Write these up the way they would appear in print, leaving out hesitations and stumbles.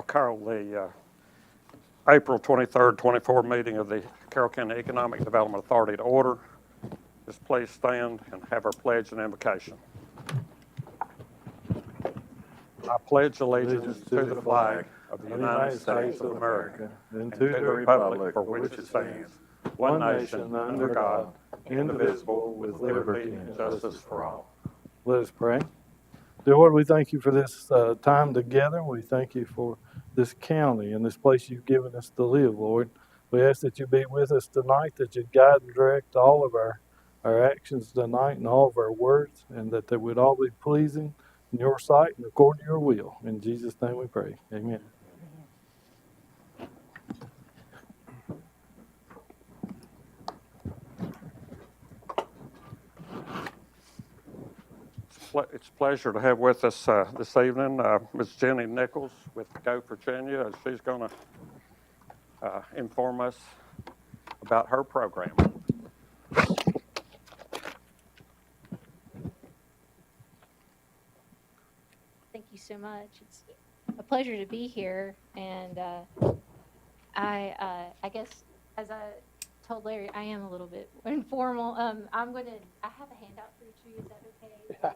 Carroll, the April 23rd, 24 meeting of the Carroll County Economic Development Authority to order. Just please stand and have our pledge and invocation. I pledge allegiance to the flag of the United States of America and to the republic for which it stands, one nation under God, indivisible, with liberty and justice for all. Let us pray. Dear Lord, we thank you for this time together. We thank you for this county and this place you've given us to live, Lord. We ask that you be with us tonight, that you guide and direct all of our actions tonight and all of our words, and that they would all be pleasing in your sight and according to your will. In Jesus' name we pray. Amen. It's a pleasure to have with us this evening Ms. Jenny Nichols with Go Virginia, and she's going to inform us about her program. Thank you so much. It's a pleasure to be here, and I guess as I told Larry, I am a little bit informal. I have a handout for each of you. Is that okay? Yeah.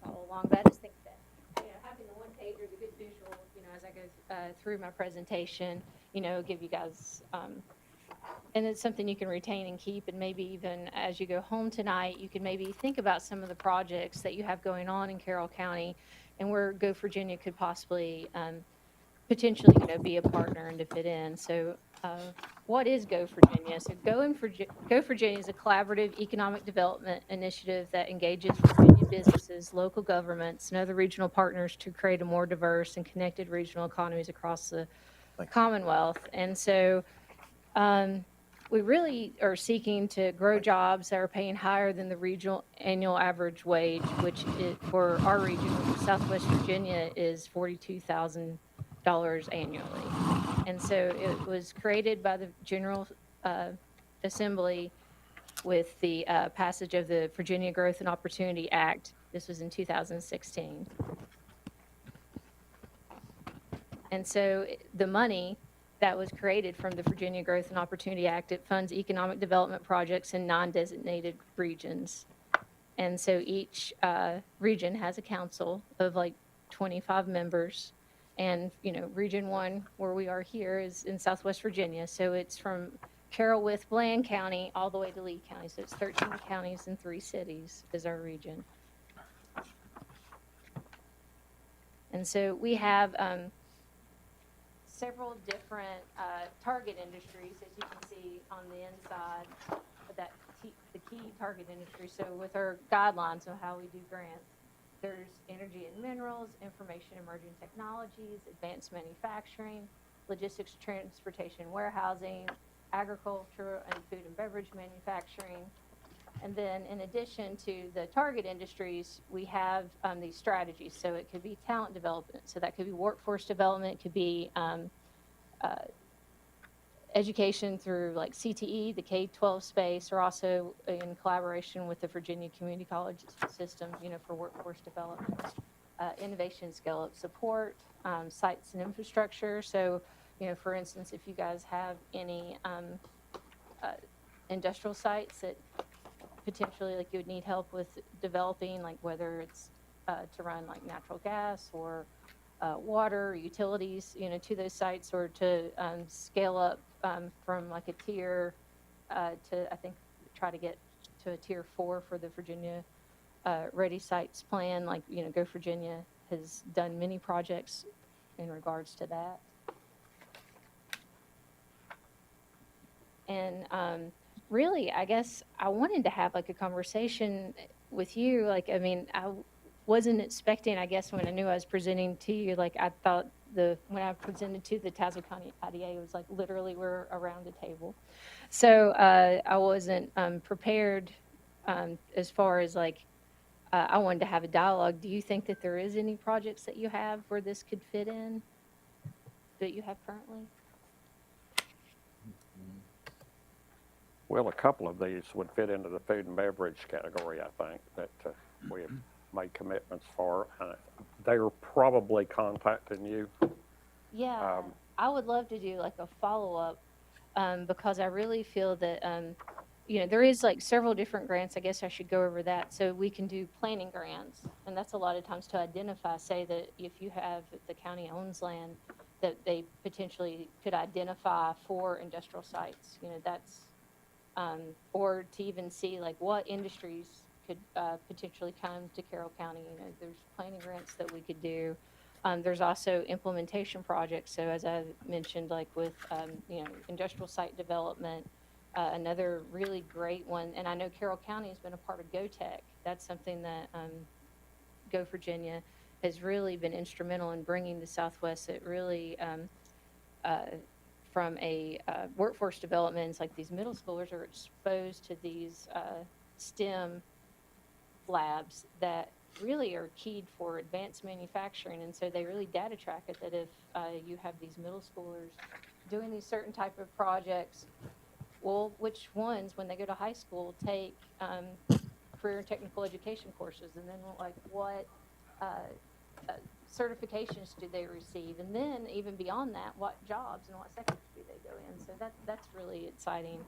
Follow along, but I just think that having the one pager is a good visual. As I go through my presentation, give you guys. And it's something you can retain and keep, and maybe even as you go home tonight, you can maybe think about some of the projects that you have going on in Carroll County and where Go Virginia could possibly potentially be a partner and to fit in. So what is Go Virginia? So Go Virginia is a collaborative economic development initiative that engages Virginia businesses, local governments, and other regional partners to create a more diverse and connected regional economies across the Commonwealth. And so we really are seeking to grow jobs that are paying higher than the regional annual average wage, which for our region, Southwest Virginia, is $42,000 annually. And so it was created by the General Assembly with the passage of the Virginia Growth and Opportunity Act. This was in 2016. And so the money that was created from the Virginia Growth and Opportunity Act, it funds economic development projects in non-designated regions. And so each region has a council of like 25 members. And, Region 1, where we are here, is in Southwest Virginia. So it's from Carroll with Bland County all the way to Lee County. So it's 13 counties and 3 cities is our region. And so we have several different target industries, as you can see on the inside of that the key target industry. So with our guidelines on how we do grants, there's energy and minerals, information emerging technologies, advanced manufacturing, logistics, transportation, warehousing, agriculture, and food and beverage manufacturing. And then in addition to the target industries, we have these strategies. So it could be talent development. So that could be workforce development. It could be education through like CTE, the K-12 space, or also in collaboration with the Virginia Community College system, for workforce development, innovation, scale-up support, sites and infrastructure. So, for instance, if you guys have any industrial sites that potentially like you would need help with developing, like whether it's to run like natural gas or water or utilities, to those sites, or to scale up from like a tier to, I think, try to get to a tier 4 for the Virginia Ready Sites plan. Like, Go Virginia has done many projects in regards to that. And really, I guess I wanted to have like a conversation with you. Like, I wasn't expecting, I guess, when I knew I was presenting to you, like I thought when I presented to the Tazewell County IDA, it was like literally we're around the table. So I wasn't prepared as far as like I wanted to have a dialogue. Do you think that there is any projects that you have where this could fit in that you have currently? Well, a couple of these would fit into the food and beverage category, I think, that we have made commitments for. They're probably contacting you. Yeah, I would love to do like a follow-up, because I really feel that, there is like several different grants. I guess I should go over that. So we can do planning grants, and that's a lot of times to identify, say that if you have, if the county owns land, that they potentially could identify for industrial sites, that's, or to even see like what industries could potentially come to Carroll County. There's planning grants that we could do. There's also implementation projects. So as I mentioned, like with, industrial site development, another really great one, and I know Carroll County has been a part of GoTech. That's something that Go Virginia has really been instrumental in bringing to Southwest. It really, uh, from a workforce development, it's like these middle schoolers are exposed to these STEM labs that really are keyed for advanced manufacturing. And so they really data track it, that if you have these middle schoolers doing these certain type of projects, well, which ones, when they go to high school, take career and technical education courses, and then like what uh, uh, certifications do they receive, and then even beyond that, what jobs and what sectors do they go in. So that's really exciting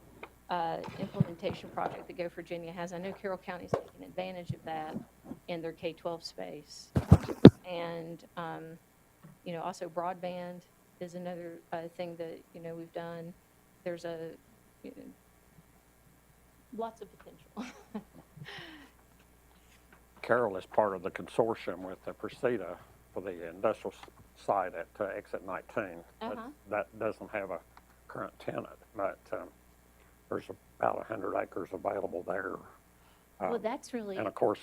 implementation project that Go Virginia has. I know Carroll County's taking advantage of that in their K-12 space, and also broadband is another thing that we've done. There's you know, lots of potential. Carroll is part of the consortium with the Precita for the industrial site at exit 19. That doesn't have a current tenant, but there's about 100 acres available there. Well, that's really. And of course,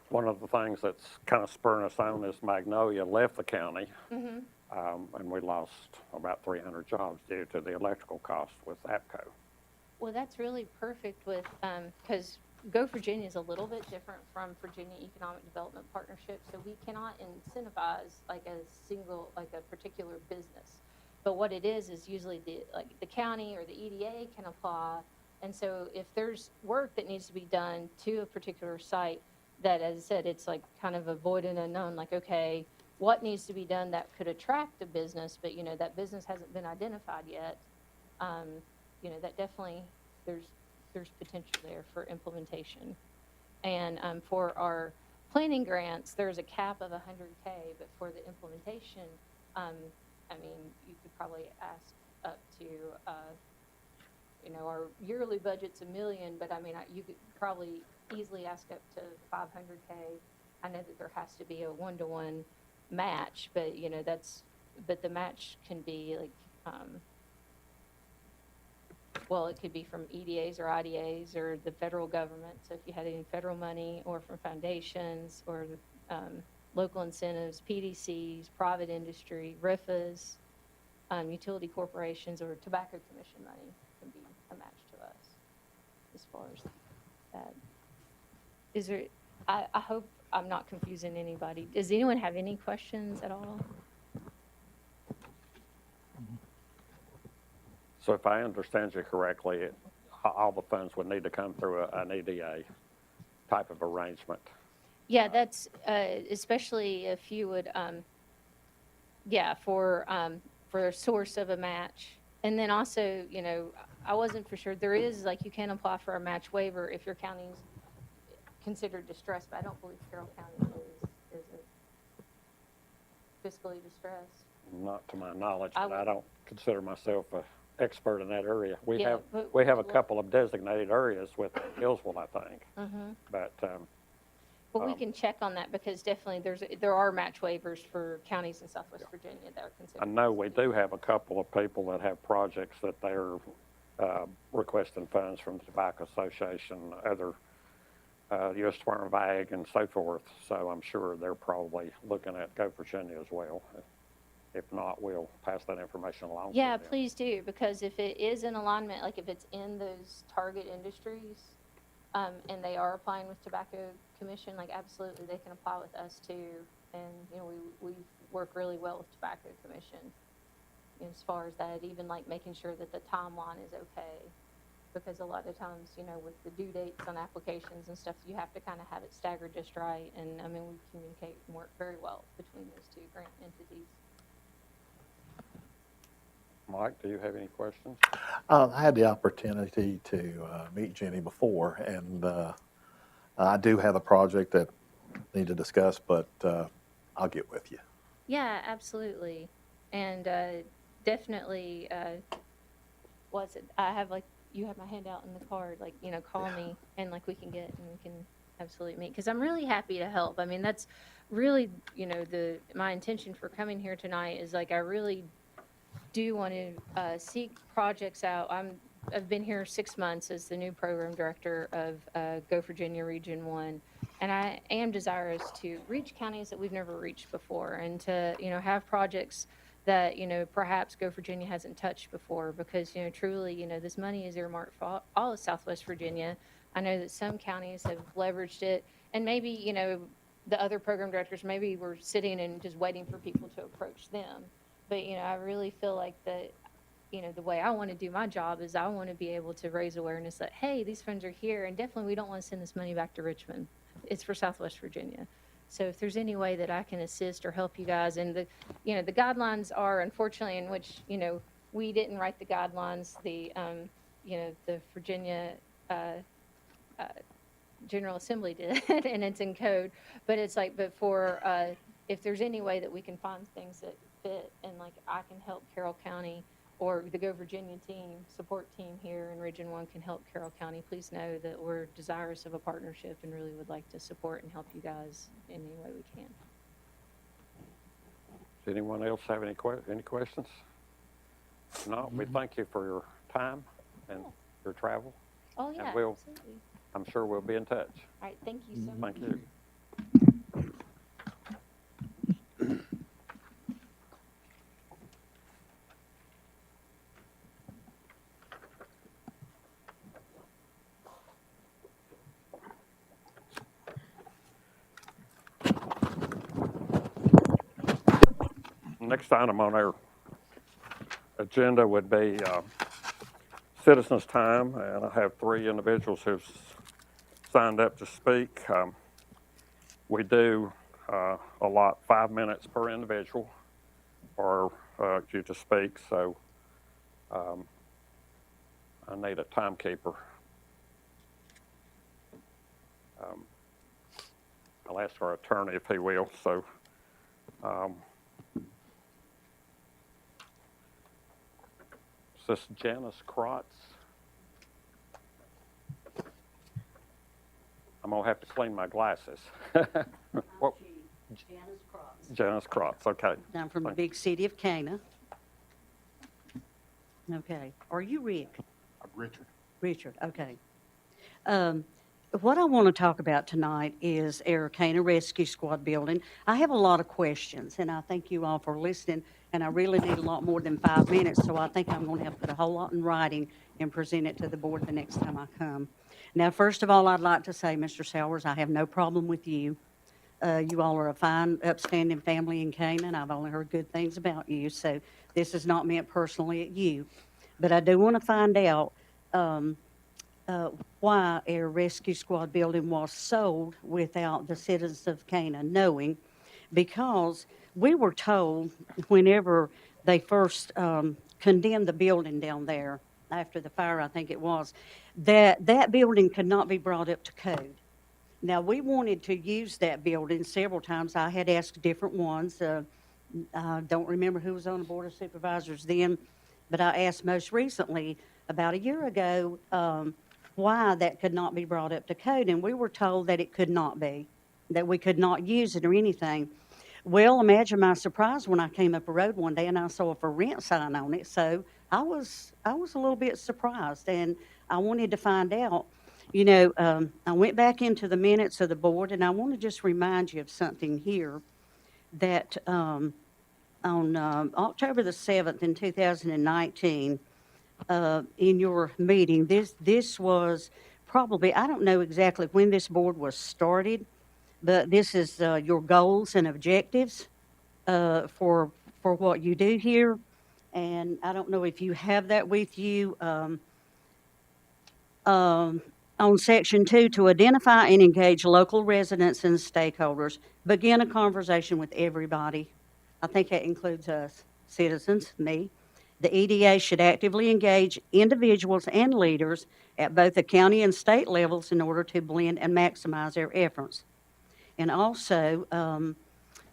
one of the things that's kind of spurring us on is Magnolia left the county, and we lost about 300 jobs due to the electrical cost with APCO. Well, that's really perfect with, because Go Virginia is a little bit different from Virginia Economic Development Partnership, so we cannot incentivize like a particular business. But what it is usually the county or the EDA can apply. And so if there's work that needs to be done to a particular site, that, as I said, it's like kind of a void and unknown, like, okay, what needs to be done that could attract a business, but that business hasn't been identified yet. That definitely, there's potential there for implementation. And for our planning grants, there's a cap of 100K, but for the implementation, you could probably ask up to, our yearly budget's $1 million, but you could probably easily ask up to 500K. I know that there has to be a 1-to-1 match, but but the match can be like, well, it could be from EDAs or IDAs or the federal government. So if you had any federal money, or from foundations, or local incentives, PDCs, private industry, RIFAs, utility corporations, or tobacco commission money can be a match to us as far as that. Is there, I hope I'm not confusing anybody. Does anyone have any questions at all? So if I understand you correctly, all the funds would need to come through an EDA type of arrangement. Yeah, that's especially if you would, for a source of a match. And then also, I wasn't for sure. There is, like, you can apply for a match waiver if your county's considered distressed, but I don't believe Carroll County is fiscally distressed. Not to my knowledge, but I don't consider myself an expert in that area. We have a couple of designated areas with Hillsville, I think. But we can check on that, because definitely there are match waivers for counties in Southwest Virginia that are considered. I know we do have a couple of people that have projects that they're requesting funds from the Tobacco Association, other U.S. Department of Ag, and so forth. So I'm sure they're probably looking at Go Virginia as well. If not, we'll pass that information along. Yeah, please do, because if it is in alignment, like if it's in those target industries, and they are applying with Tobacco Commission, like absolutely they can apply with us too. And we work really well with Tobacco Commission as far as that, even like making sure that the timeline is okay. because a lot of times, with the due dates on applications and stuff, you have to kind of have it staggered just right. And I mean, we communicate and work very well between those two grant entities. Mike, do you have any questions? I had the opportunity to meet Jenny before, and I do have a project that I need to discuss, but I'll get with you. Yeah, absolutely. And definitely, what's it? I have you have my handout in the card, call me and we can get and we can absolutely meet. Because I'm really happy to help. I mean, that's really, my intention for coming here tonight is I really do want to seek projects out. I've been here 6 months as the new program director of Go Virginia Region 1, and I am desirous to reach counties that we've never reached before and to, have projects that, perhaps Go Virginia hasn't touched before because, truly, this money is earmarked for all of Southwest Virginia. I know that some counties have leveraged it, and maybe, the other program directors maybe were sitting and just waiting for people to approach them. But, I really feel like that, the way I want to do my job is I want to be able to raise awareness that, hey, these funds are here, and definitely we don't want to send this money back to Richmond. It's for Southwest Virginia. So if there's any way that I can assist or help you guys, and the guidelines are unfortunately in which, we didn't write the guidelines, the Virginia General Assembly did, and it's in code, but it's but for, if there's any way that we can find things that fit and I can help Carroll County or the Go Virginia team, support team here in Region 1 can help Carroll County, please know that we're desirous of a partnership and really would like to support and help you guys in any way we can. Does anyone else have any questions? If not, we thank you for your time and your travel. Oh, yeah, And we'll- absolutely. I'm sure we'll be in touch. All right, thank you so much. Thank you. Next item on our agenda would be citizens' time, and I have 3 individuals who've signed up to speak. We do allot 5 minutes per individual for you to speak, so I need a timekeeper. I'll ask our attorney if he will, so is this Janice Krotz? I'm gonna have to clean my glasses. What? Janice Krotz. Janice Krotz, okay. I'm from the Thank you. big city of Cana. Okay. Are you Rick? I'm Richard. Richard, okay. What I want to talk about tonight is our Cana Rescue Squad building. I have a lot of questions, and I thank you all for listening, and I really need a lot more than 5 minutes, so I think I'm going to have to put a whole lot in writing and present it to the board the next time I come. Now, first of all, I'd like to say, Mr. Sowers, I have no problem with you. You all are a fine, upstanding family in Cana, and I've only heard good things about you, so this is not meant personally at you. But I do want to find out why our rescue squad building was sold without the citizens of Cana knowing, because we were told whenever they first condemned the building down there after the fire, I think it was, that that building could not be brought up to code. Now, we wanted to use that building several times. I had asked different ones. I don't remember who was on the Board of Supervisors then, but I asked most recently, about a year ago, why that could not be brought up to code, and we were told that it could not be, that we could not use it or anything. Well, imagine my surprise when I came up the road one day and I saw a for rent sign on it, so I was a little bit surprised, and I wanted to find out. You know, I went back into the minutes of the board, and I want to just remind you of something here, that on October the 7th in 2019, in your meeting, this was probably, I don't know exactly when this board was started, but this is your goals and objectives for what you do here. And I don't know if you have that with you. On section 2, to identify and engage local residents and stakeholders, begin a conversation with everybody. I think that includes us, citizens, me. The EDA should actively engage individuals and leaders at both the county and state levels in order to blend and maximize their efforts. And also,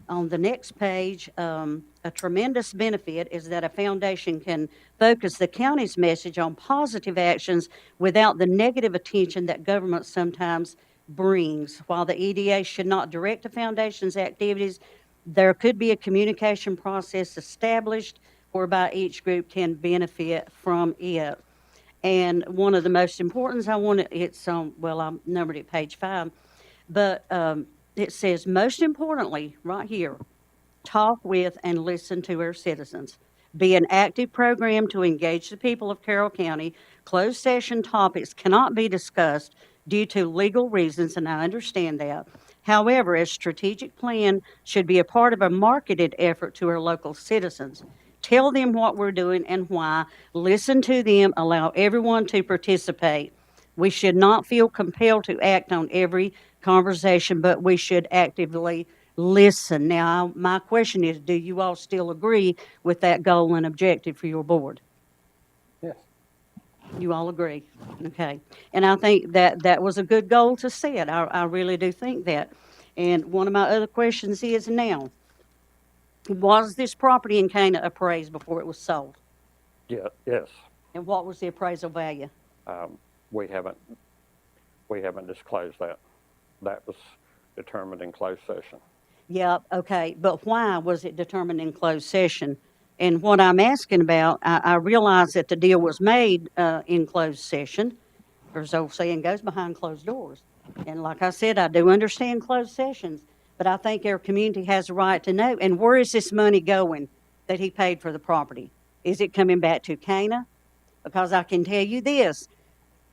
on the next page, a tremendous benefit is that a foundation can focus the county's message on positive actions without the negative attention that government sometimes brings. While the EDA should not direct a foundation's activities, there could be a communication process established whereby each group can benefit from it. And one of the most important, it's on, well, I'm numbered at page 5, but it says, most importantly, right here, talk with and listen to our citizens. Be an active program to engage the people of Carroll County. Closed session topics cannot be discussed due to legal reasons, and I understand that. However, a strategic plan should be a part of a marketed effort to our local citizens. Tell them what we're doing and why. Listen to them. Allow everyone to participate. We should not feel compelled to act on every conversation, but we should actively listen. Now, my question is, do you all still agree with that goal and objective for your board? Yes. You all agree? Okay. And I think that that was a good goal to set. I really do think that. And one of my other questions is now, was this property in Cana appraised before it was sold? Yeah, yes. And what was the appraisal value? We haven't disclosed that. That was determined in closed session. Yeah, okay, but why was it determined in closed session? And what I'm asking about, I realize that the deal was made in closed session. There's old saying goes behind closed doors. And like I said, I do understand closed sessions, but I think our community has a right to know. And where is this money going that he paid for the property? Is it coming back to Cana? Because I can tell you this,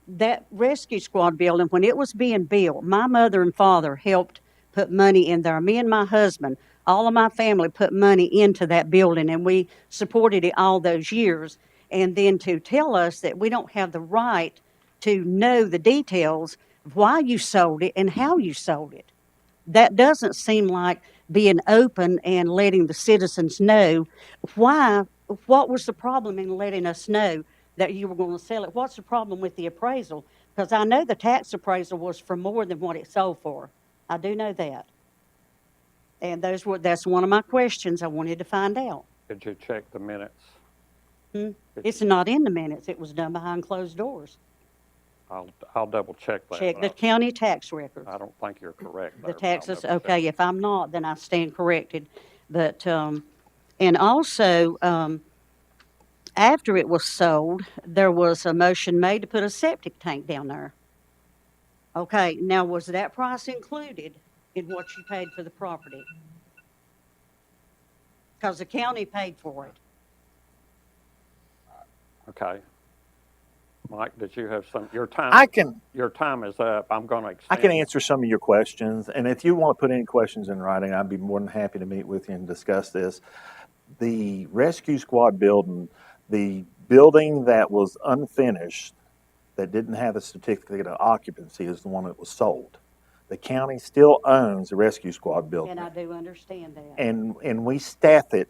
that rescue squad building, when it was being built, my mother and father helped put money in there. Me and my husband, all of my family put money into that building, and we supported it all those years. And then to tell us that we don't have the right to know the details of why you sold it and how you sold it, that doesn't seem like being open and letting the citizens know why. What was the problem in letting us know that you were going to sell it? What's the problem with the appraisal? Because I know the tax appraisal was for more than what it sold for. I do know that. And that's one of my questions I wanted to find out. Did you check the minutes? It's not in the minutes. It was done behind closed doors. I'll double check that. Check the county tax records. I don't think you're correct there, The but I'll taxes, double check. okay, if I'm not, then I stand corrected. But, and also, after it was sold, there was a motion made to put a septic tank down there. Okay, now was that price included in what you paid for the property? Because the county paid for it. Okay. Mike, did you have your your time is up. I'm going to extend. I can answer some of your questions, and if you want to put any questions in writing, I'd be more than happy to meet with you and discuss this. The rescue squad building, the building that was unfinished, that didn't have a certificate of occupancy, is the one that was sold. The county still owns the rescue squad building. And I do understand that. And we staff it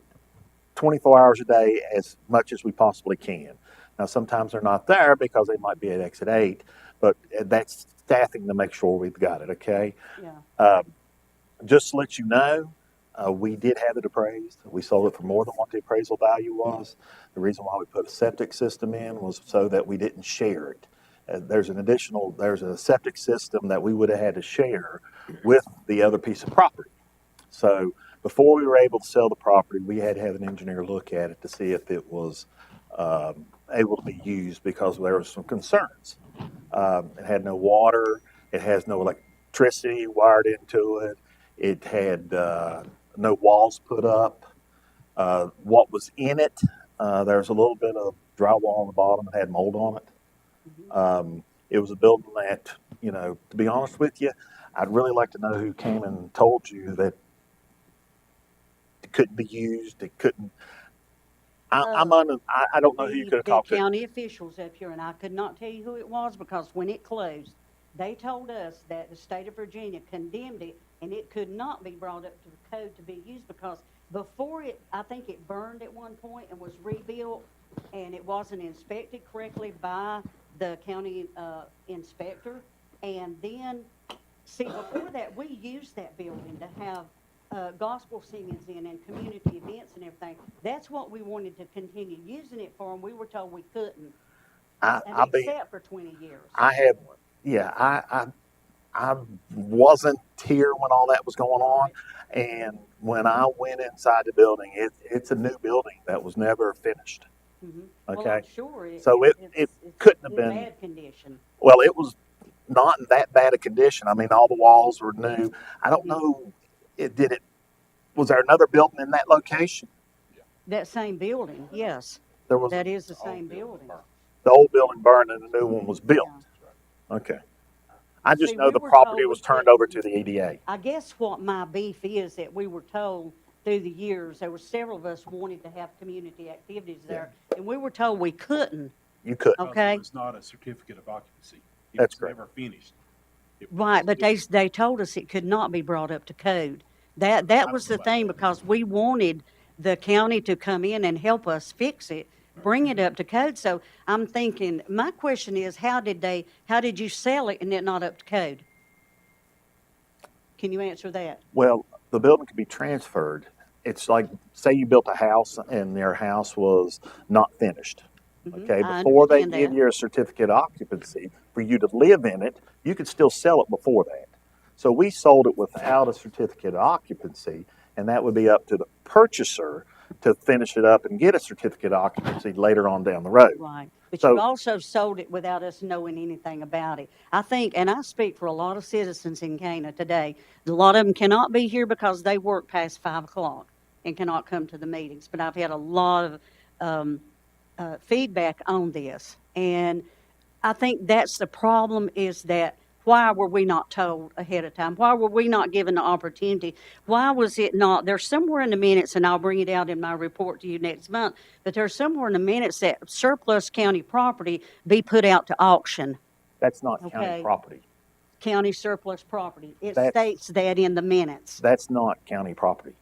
24 hours a day as much as we possibly can. Now, sometimes they're not there because they might be at exit 8, but that's staffing to make sure we've got it, okay? Yeah. Just to let you know, we did have it appraised. We sold it for more than what the appraisal value was. The reason why we put a septic system in was so that we didn't share it. There's a septic system that we would have had to share with the other piece of property. So before we were able to sell the property, we had to have an engineer look at it to see if it was able to be used, because there were some concerns. It had no water. It has no electricity wired into it. It had no walls put up. What was in it, there was a little bit of drywall on the bottom that had mold on it. It was a building that, to be honest with you, I'd really like to know who came and told you that it couldn't be used. It couldn't. I don't know who you could have The talked to. county officials up here, and I could not tell you who it was because when it closed, they told us that the state of Virginia condemned it and it could not be brought up to the code to be used because before it, I think it burned at one point and was rebuilt and it wasn't inspected correctly by the county inspector. And then, see, before that, we used that building to have gospel singings in and community events and everything. That's what we wanted to continue using it for, and we were told we couldn't, and I'll be, except for 20 years. I had, yeah, I wasn't here when all that was going on. And when I went inside the building, it's a new building that was never finished. Mhm. Okay. Well, I'm sure So it it's couldn't have in been, bad condition. well, it was not in that bad a condition. I mean, all the walls were new. I don't know, was there another building in that location? That same building, yes, There was, that is the same building. the old building burned and the new one was built. Yeah. Okay. I just See, know we the were property told was we turned couldn't- over to the EDA. I guess what my beef is that we were told through the years, there were several of us wanted to have community activities there, and we were told we couldn't. You could. Okay. It's not a certificate of occupancy. It That's was correct. never finished. Right, but they told us it could not be brought up to code. That was the thing, because we wanted the county to come in and help us fix it, bring it up to code. So I'm thinking, my question is, how did you sell it and it not up to code? Can you answer that? Well, the building could be transferred. It's like, say you built a house and their house was not finished. Okay, I before they understand give that. you a certificate of occupancy, for you to live in it, you could still sell it before that. So we sold it without a certificate of occupancy, and that would be up to the purchaser to finish it up and get a certificate of occupancy later on down the road. Right. But So- you also sold it without us knowing anything about it. I think, and I speak for a lot of citizens in Cana today, a lot of them cannot be here because they work past 5 o'clock and cannot come to the meetings. But I've had a lot of feedback on this. And I think that's the problem, is that why were we not told ahead of time? Why were we not given the opportunity? Why was it not, there's somewhere in the minutes, and I'll bring it out in my report to you next month, but there's somewhere in the minutes that surplus county property be put out to auction, That's not Okay. county property. county surplus property. It That's- states that in the minutes. That's not county property.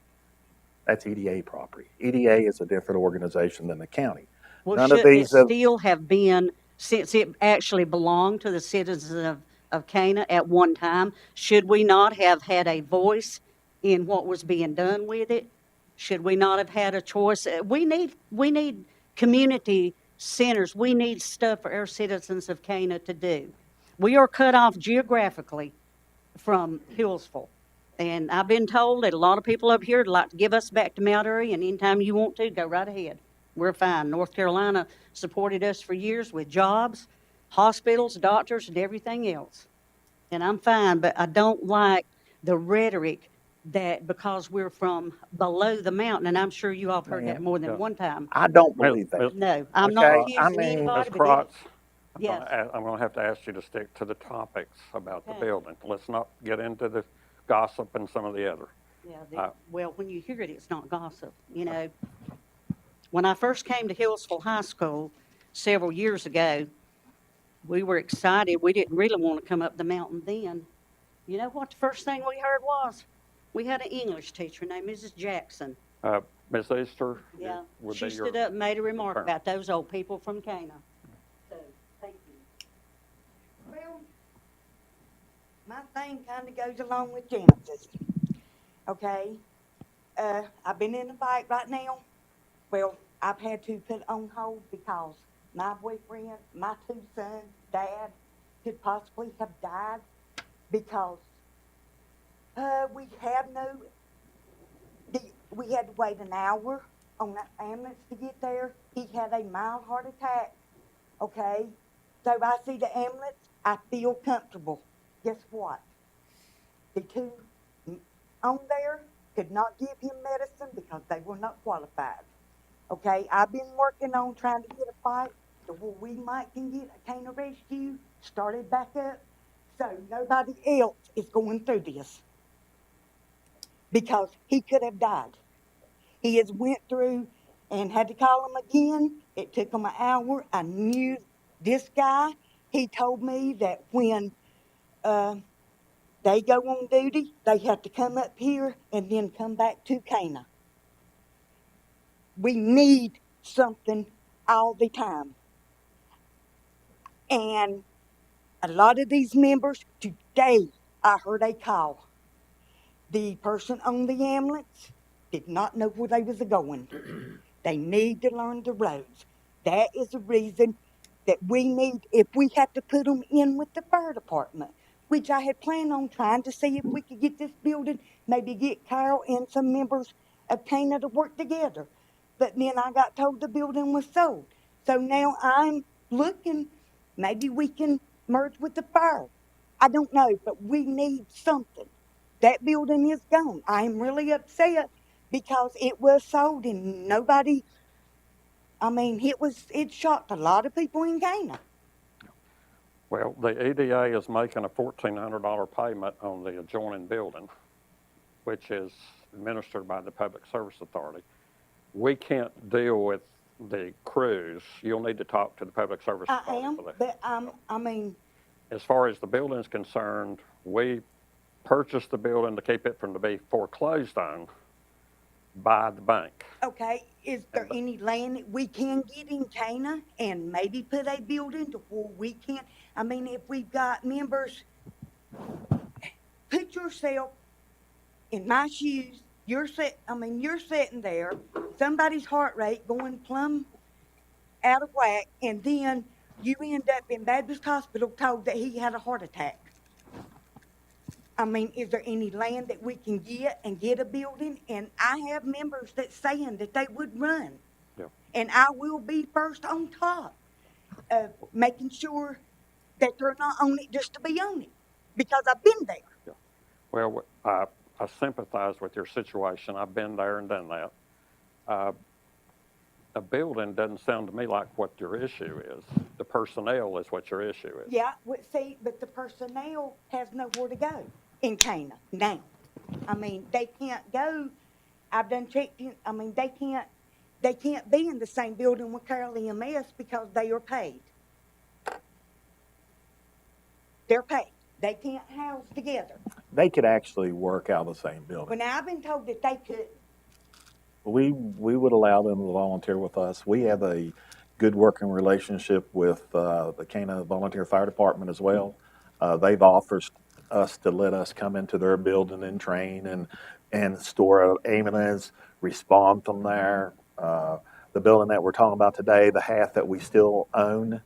That's EDA property. EDA is a different organization than the county. Well, None of shouldn't it these have- still have been, since it actually belonged to the citizens of Cana at one time, should we not have had a voice in what was being done with it? Should we not have had a choice? We need community centers. We need stuff for our citizens of Cana to do. We are cut off geographically from Hillsville. And I've been told that a lot of people up here would like to give us back to Mount Airy, and anytime you want to, go right ahead. We're fine. North Carolina supported us for years with jobs, hospitals, doctors, and everything else. And I'm fine, but I don't like the rhetoric that because we're from below the mountain, and I'm sure you all have heard that more than Yeah. one time. I don't believe that. Ms. No, I'm Okay, not I accusing mean, anybody, Ms. but Crotts, Yes. I'm gonna have to ask you to stick to the topics about the Okay. building. Let's not get into the gossip and some of the other. well, when you hear it, it's not gossip, you know. When I first came to Hillsville High School several years ago, we were excited. We didn't really want to come up the mountain then. You know what the first thing we heard was? We had an English teacher named Mrs. Jackson. Ms. Easter? Yeah, would she be your- stood up and made a remark Sure. about those old people from Cana. So, thank you. Well, my thing kind of goes along with Janice's. Okay, I've been in a fight right now. Well, I've had to put it on hold because my boyfriend, my 2 sons, dad could possibly have died because we have no. We had to wait an hour on that ambulance to get there. He had a mild heart attack. Okay, so I see the ambulance. I feel comfortable. Guess what? The 2 on there could not give him medicine because they were not qualified. Okay, I've been working on trying to get a fight to where we might can get a Cana rescue started back up, so nobody else is going through this because he could have died. He has went through and had to call them again. It took them an hour. I knew this guy. He told me that when they go on duty, they have to come up here and then come back to Cana. We need something all the time. And a lot of these members, today, I heard a call. The person on the ambulance did not know where they was going. They need to learn the roads. That is the reason that we need, if we have to put them in with the fire department, which I had planned on trying to see if we could get this building, maybe get Carroll and some members of Cana to work together. But then I got told the building was sold. So now I'm looking, maybe we can merge with the fire. I don't know, but we need something. That building is gone. I am really upset because it was sold and nobody, I mean, it shocked a lot of people in Cana. Well, the EDA is making a $1,400 payment on the adjoining building, which is administered by the Public Service Authority. We can't deal with the crews. You'll need to talk to the Public Service I Authority am, for that. but I mean, As far as the building is concerned, we purchased the building to keep it from to be foreclosed on by the bank. okay, is there any land that we can get in Cana and maybe put a building to where we can? I mean, if we've got members, put yourself in my shoes. You're sitting there, somebody's heart rate going plumb out of whack, and then you end up in Baptist Hospital told that he had a heart attack. I mean, is there any land that we can get and get a building? And I have members that saying that they would run. Yeah. And I will be first on top of making sure that they're not on it just to be on it, because I've been there. Yeah. Well, I sympathize with your situation. I've been there and done that. A building doesn't sound to me like what your issue is. The personnel is what your issue is. Yeah, see, but the personnel has nowhere to go in Cana now. I mean, they can't go. I've done checked in. I mean, they can't be in the same building with Carroll EMS because they are paid. They're paid. They can't house together. They could actually work out of the same building. But now I've been told that they couldn't. We would allow them to volunteer with us. We have a good working relationship with the Cana Volunteer Fire Department as well. They've offered us to let us come into their building and train and store an ambulance, respond from there. The building that we're talking about today, the half that we still own,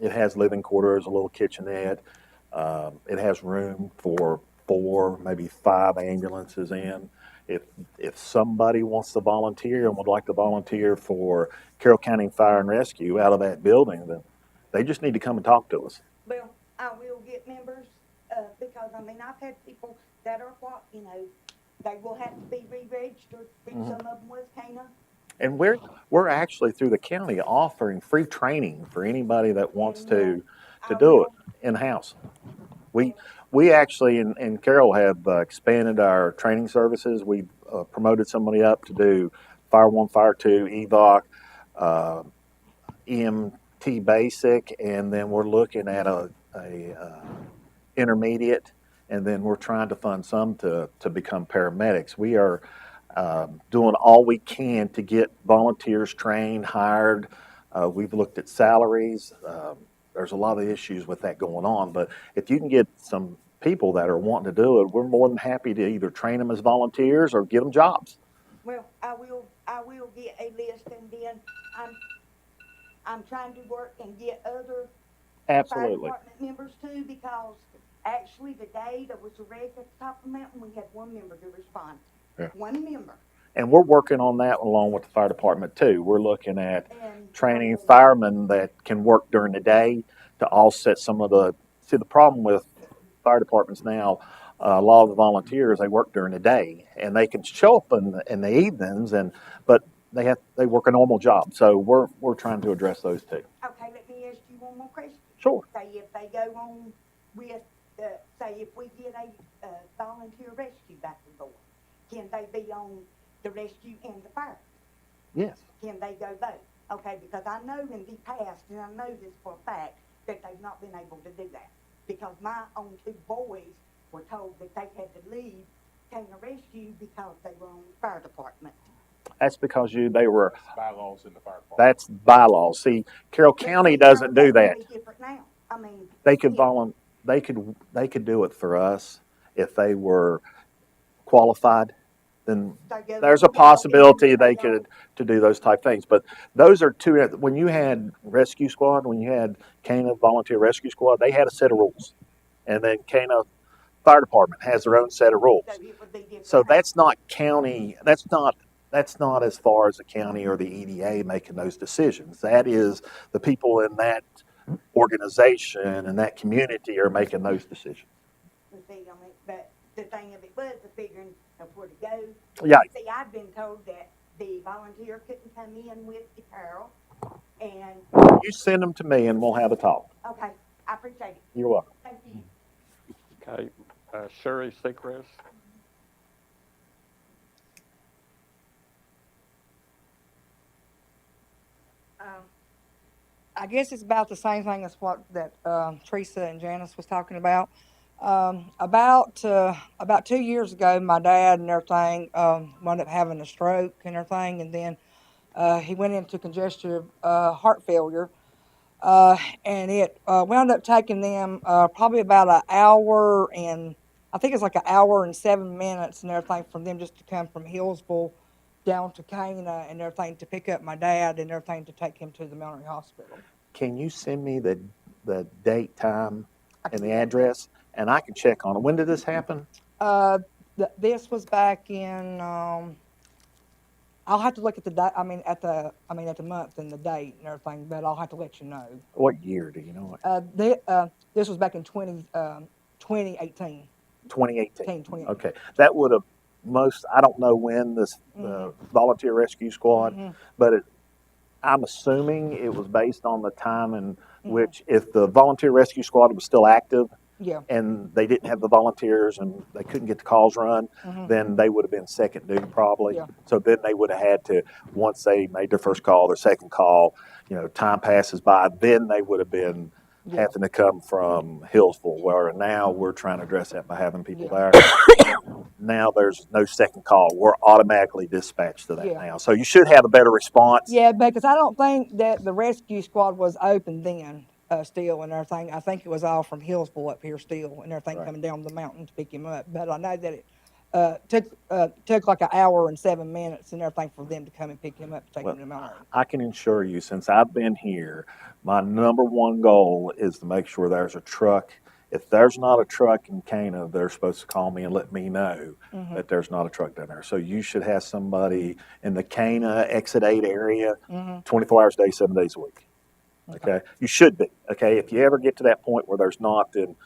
it has living quarters, a little kitchenette. It has room for 4, maybe 5 ambulances in. If somebody wants to volunteer and would like to volunteer for Carroll County Fire and Rescue out of that building, then they just need to come and talk to us. Well, I will get members because, I mean, I've had people that are they will have to be re-registered, which some of them was Cana. And we're actually through the county offering free training for anybody that wants to do it in-house. We actually in Carroll have expanded our training services. We promoted somebody up to do Fire 1, Fire 2, EVOC, EMT basic, and then we're looking at a intermediate, and then we're trying to fund some to become paramedics. We are doing all we can to get volunteers trained, hired. We've looked at salaries. There's a lot of issues with that going on, but if you can get some people that are wanting to do it, we're more than happy to either train them as volunteers or give them jobs. Well, I will get a list, and then I'm trying to work and get other fire Absolutely. department members too, because actually today there was a wreck at the top of the mountain. We had one member to respond. Yeah. One member. And we're working on that along with the fire department too. We're looking at training firemen that can work during the day to offset some of the problem with fire departments now. A lot of the volunteers, they work during the day and they can show up in the evenings, but they work a normal job. So we're trying to address those too. Okay, let me ask you one more question. Sure. Say if they go on with say if we get a volunteer rescue back and forth, can they be on the rescue and the fire? Yes. Can they go vote? Okay, because I know in the past, and I know this for a fact, that they've not been able to do that. Because my own two boys were told that they had to leave Cana Rescue because they were on the fire department. That's because they were, Bylaws in the fire department. that's bylaws. See, Carroll But County see, doesn't do that that. would be different now. I mean. They could yeah, they could do it for us if they were qualified, then they go there's to a the wall, possibility and they don't- could to do those type things. But those are two. When you had rescue squad, when you had Cana Volunteer Rescue Squad, they had a set of rules, and then Cana Fire Department has their own set of rules. So it would be different. So now. that's not county. That's not as far as the county or the EDA making those decisions. That is the people in that organization and that community are making those decisions. You see, I mean, but the thing of it was, the figuring of where to go. Yeah. See, I've been told that the volunteer couldn't come in with the Carroll, and, You send them to me and we'll have a talk. okay, I appreciate it. You're welcome. Thank you. Okay, Sherry Sechrist. I guess it's about the same thing as what that Teresa and Janice was talking about. About 2 years ago, my dad and everything wound up having a stroke and everything, and then he went into congestive heart failure, and it wound up taking them probably about an hour and I think it's like an hour and 7 minutes and everything from them just to come from Hillsville down to Cana and everything to pick up my dad and everything to take him to the Military Hospital. Can you send me the date, time, I and can the do that. address, and I can check on it? When did this happen? This was back in. I'll have to look at the date. At the month and the date and everything, but I'll have to let you know. What year do you know? This was back in 2018. 2018. 2018. Okay, that would have I don't know when this volunteer rescue squad, Mhm. but I'm assuming it was based on the time in which, if the volunteer rescue squad was still active Yeah. and they didn't have the volunteers and they couldn't get the calls run, then they would have been second due probably. Yeah. So then they would have had to, once they made their first call, their second call, time passes by, then they would have been Yeah. having to come from Hillsville, where now we're trying to address that by having people Yeah. there. Now there's no second call. We're automatically dispatched to that Yeah. now. So you should have a better response. Yeah, because I don't think that the rescue squad was open then, still and everything. I think it was all from Hillsville up here still and everything Right. coming down the mountain to pick him up. But I know that it took like an hour and 7 minutes and everything for them to come and pick him up, to take him to the mountain. I can assure you, since I've been here, my number one goal is to make sure there's a truck. If there's not a truck in Cana, they're supposed to call me and let me know that there's not a truck down there. So you should have somebody in the Cana Exit 8 area 24 hours a day, 7 days a week. Okay? You should be. Okay? If you ever get to that point where there's not, then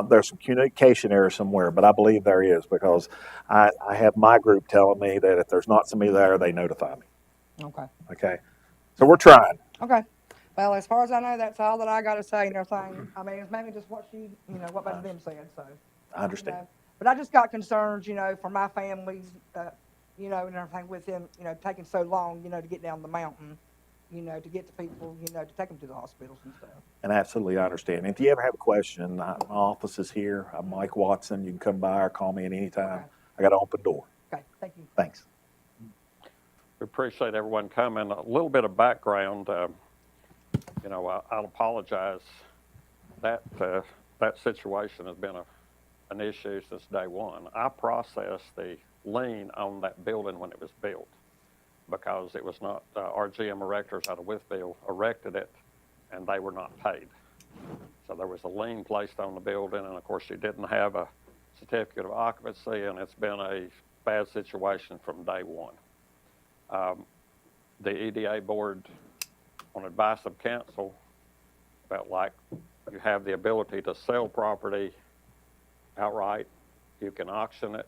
there's some communication error somewhere, but I believe there is, because I have my group telling me that if there's not somebody there, they notify me. Okay. Okay? So we're trying. Okay. Well, as far as I know, that's all that I got to say and everything. I mean, it's mainly just what what both of them said. So. I understand. But I just got concerns, for my families, and everything with them, taking so long, to get down the mountain, to get to people, to take them to the hospitals and stuff. And absolutely, I understand. If you ever have a question, my office is here. I'm Mike Watson. You can come by or call me at any time. Okay. I got an open door. Okay, thank you. Thanks. We appreciate everyone coming. A little bit of background. I'll apologize. That situation has been an issue since day one. I processed the lien on that building when it was built, because it was not, our GM erectors out of Withville erected it, and they were not paid. So there was a lien placed on the building, and of course you didn't have a certificate of occupancy, and it's been a bad situation from day one. The EDA board, on advice of council, felt like you have the ability to sell property outright, you can auction it,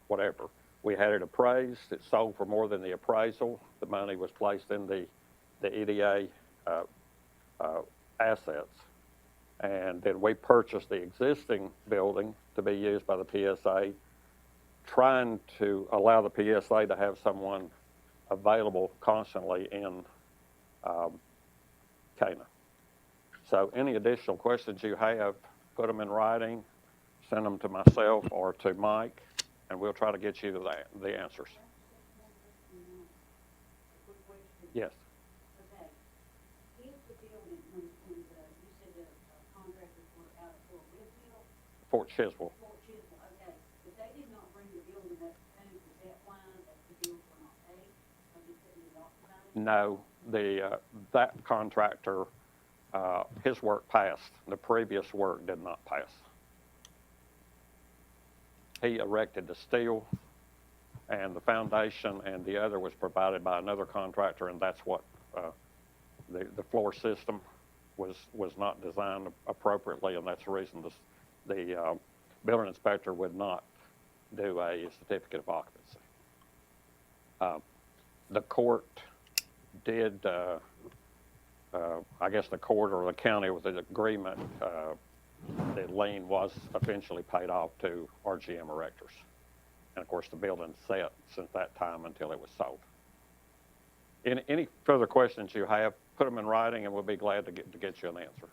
whatever. We had it appraised, it sold for more than the appraisal. The money was placed in the EDA assets. And then we purchased the existing building to be used by the PSA, trying to allow the PSA to have someone available constantly in Cana. So any additional questions you have, put them in writing, send them to myself or to Mike, and we'll try to get you the answers. Yes. Okay. If the building, when you said the contractors were out of Fort Chiswell. Fort Chiswell, okay. If they did not bring the building up to code, was that why the bills were not paid? Or they couldn't be occupied? No, that contractor, his work passed. The previous work did not pass. He erected the steel and the foundation, and the other was provided by another contractor, and that's what the floor system was not designed appropriately, and that's the reason the building inspector would not do a certificate of occupancy. The court did, I guess the court or the county with the agreement, the lien was eventually paid off to RGM Erectors. And of course, the building's set since that time until it was sold. Any further questions you have, put them in writing, and we'll be glad to get you an answer.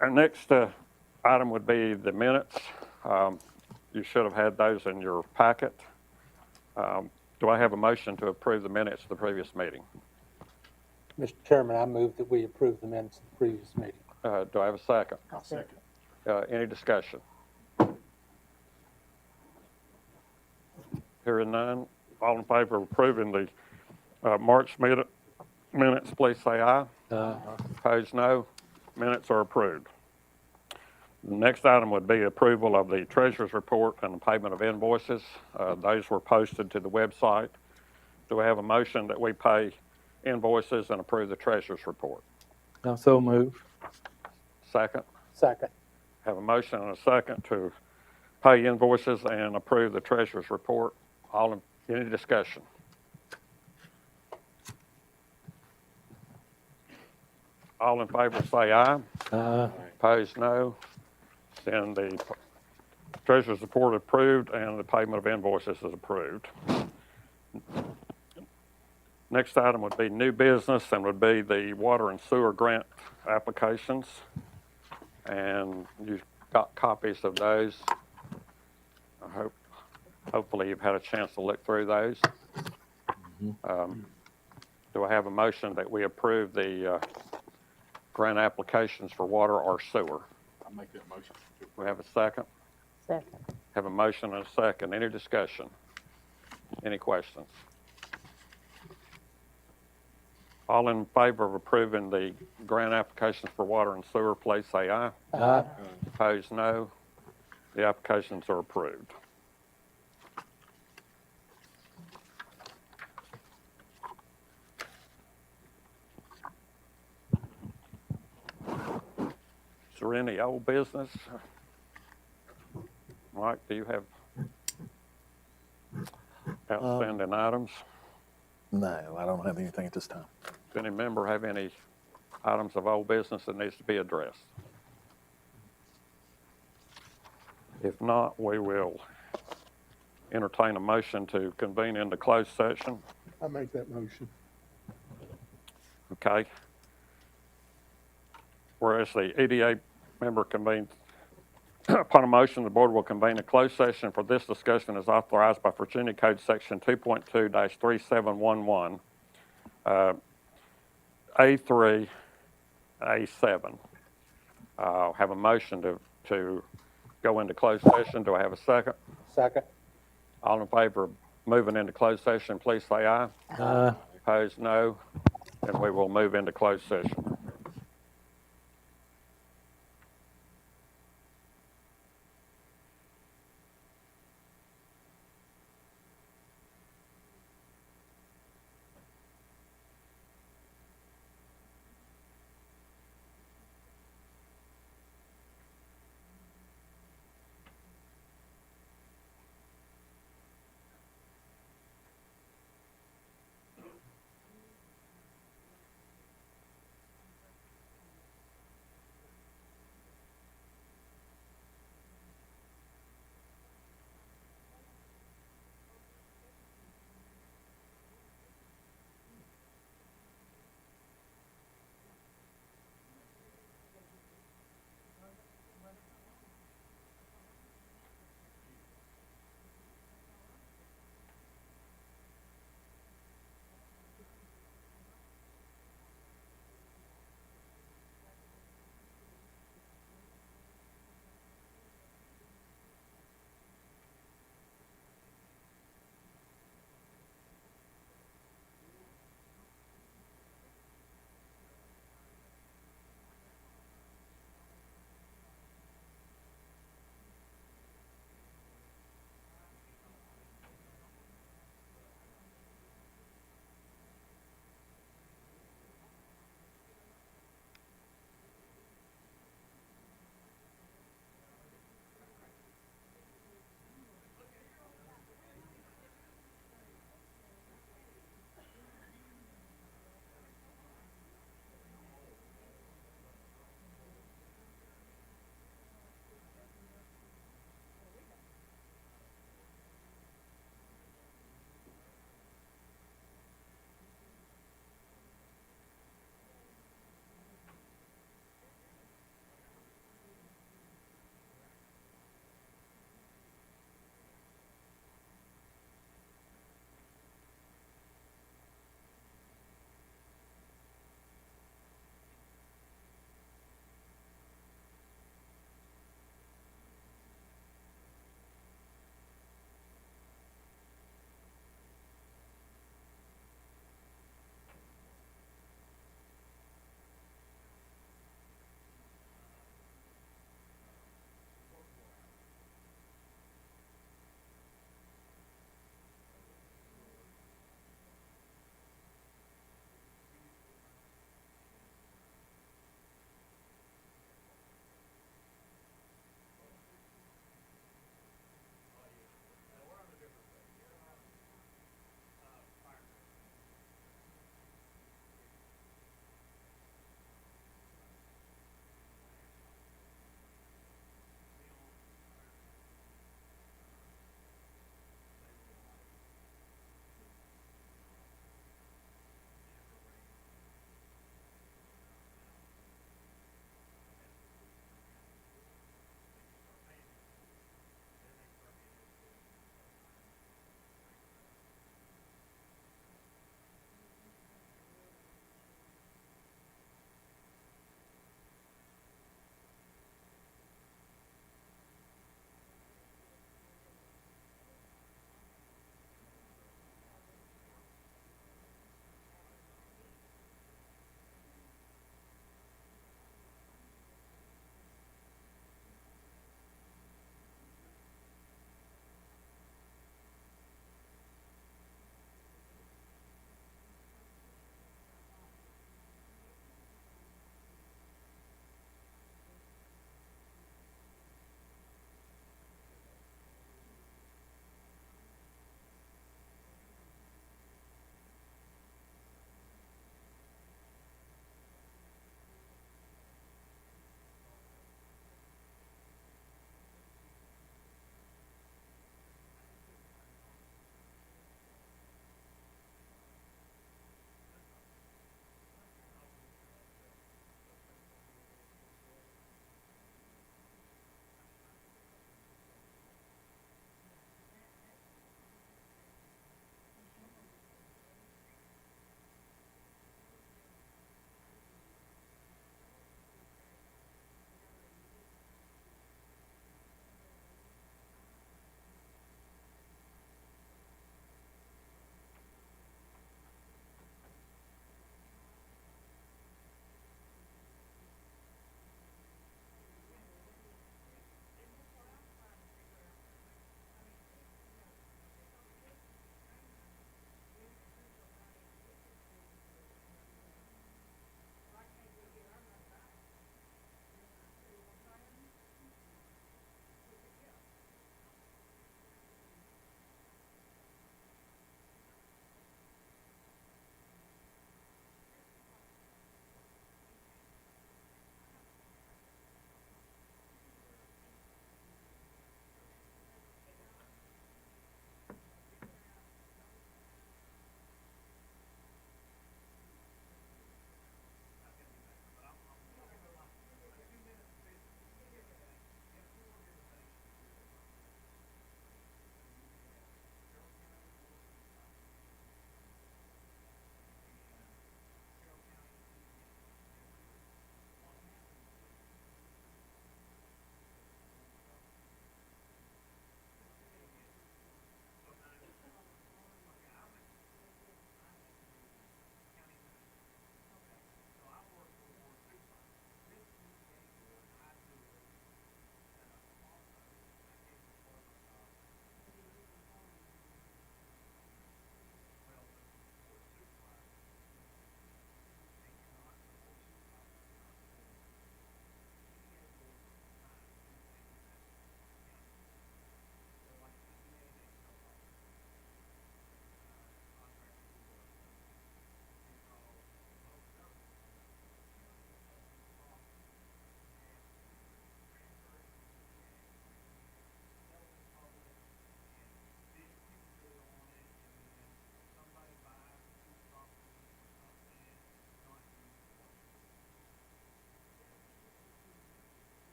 Our next item would be the minutes. You should have had those in your packet. Do I have a motion to approve the minutes of the previous meeting? Mr. Chairman, I move that we approve the minutes of the previous meeting. Do I have a second? I'll second. Any discussion? Hearing none, all in favor of approving the March minutes, please say aye. Opposed, no. Minutes are approved. The next item would be approval of the treasurer's report and the payment of invoices. Those were posted to the website. Do we have a motion that we pay invoices and approve the treasurer's report? I so move. Second? Second. Have a motion and a second to pay invoices and approve the treasurer's report. Any discussion? All in favor say aye. Opposed, no. Then the treasurer's report approved and the payment of invoices is approved. Next item would be new business and would be the water and sewer grant applications. And you've got copies of those. Hopefully you've had a chance to look through those. Do I have a motion that we approve the grant applications for water or sewer? I'll make that motion. We have a second? Second. Have a motion and a second. Any discussion? Any questions? All in favor of approving the grant applications for water and sewer, please say aye. Aye. Opposed, no. The applications are approved. Is there any old business? Mike, do you have outstanding items? No, I don't have anything at this time. Does any member have any items of old business that needs to be addressed? If not, we will entertain a motion to convene into closed session. I make that motion. Okay. Whereas the EDA member convenes, upon a motion, the board will convene a closed session for this discussion as authorized by Virginia Code Section 2.2-3711, A3, A7. Have a motion to go into closed session. Do I have a second? Second. All in favor of moving into closed session, please say aye. Aye. Opposed, no. And we will move into closed session.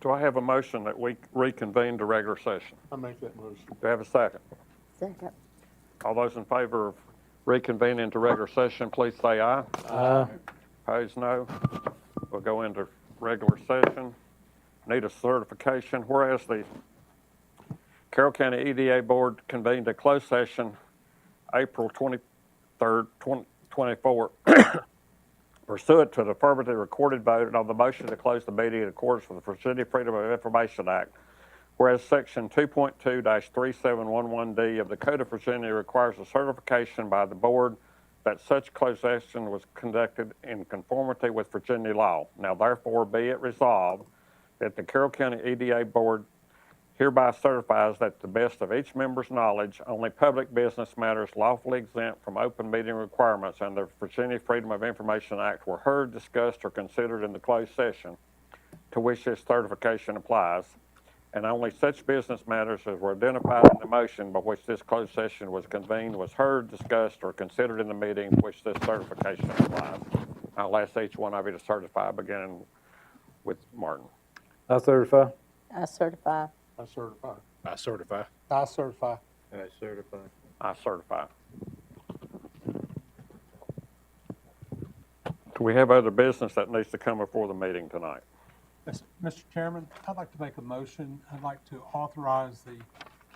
Do I have a motion that we reconvene to regular session? I make that motion. Do I have a second? Second. All those in favor of reconvening to regular session, please say aye. Aye. Opposed, no. We'll go into regular session. Need a certification, whereas the Carroll County EDA Board convened a closed session April 23rd, 2024, pursuant to the affirmative recorded vote on the motion to close the meeting in accordance with the Virginia Freedom of Information Act. Whereas Section 2.2-3711D of the Code of Virginia requires a certification by the board that such closed session was conducted in conformity with Virginia law. Now therefore be it resolved that the Carroll County EDA Board hereby certifies that to the best of each member's knowledge, only public business matters lawfully exempt from open meeting requirements under the Virginia Freedom of Information Act were heard, discussed, or considered in the closed session to which this certification applies, and only such business matters as were identified in the motion by which this closed session was convened was heard, discussed, or considered in the meeting to which this certification applies. I'll ask each one of you to certify, beginning with Martin. I certify. I certify. I certify. I certify. I certify. And I certify. I certify. Do we have other business that needs to come before the meeting tonight? Yes, Mr. Chairman, I'd like to make a motion. I'd like to authorize the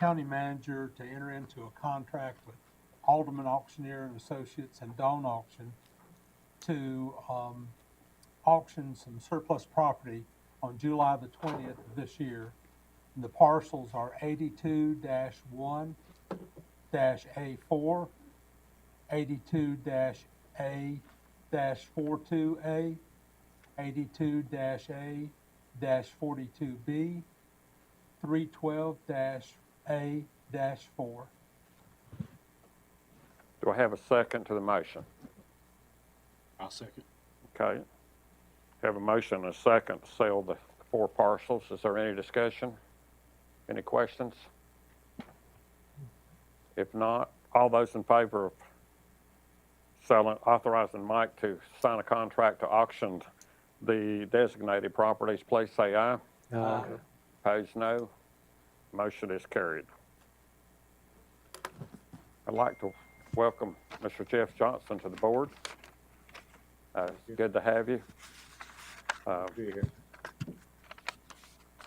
county manager to enter into a contract with Alderman Auctioneer and Associates and Dawn Auction to auction some surplus property on July the 20th of this year. And the parcels are 82-1-A4, 82-A-42A, 82-A-42B, 312-A-4. Do I have a second to the motion? I'll second. Okay. Have a motion and a second to sell the 4 parcels. Is there any discussion? Any questions? If not, all those in favor of authorizing Mike to sign a contract to auction the designated properties, please say aye. Aye. Opposed, no. Motion is carried. I'd like to welcome Mr. Jeff Johnson to the board. Good to have you.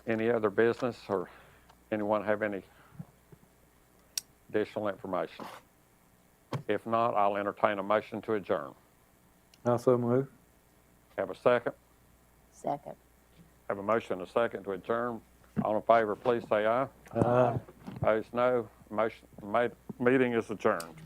Any other business or anyone have any additional information? If not, I'll entertain a motion to adjourn. I so move. Have a second? Second. Have a motion and a second to adjourn. All in favor, please say aye. Aye. Opposed, no. Meeting is adjourned.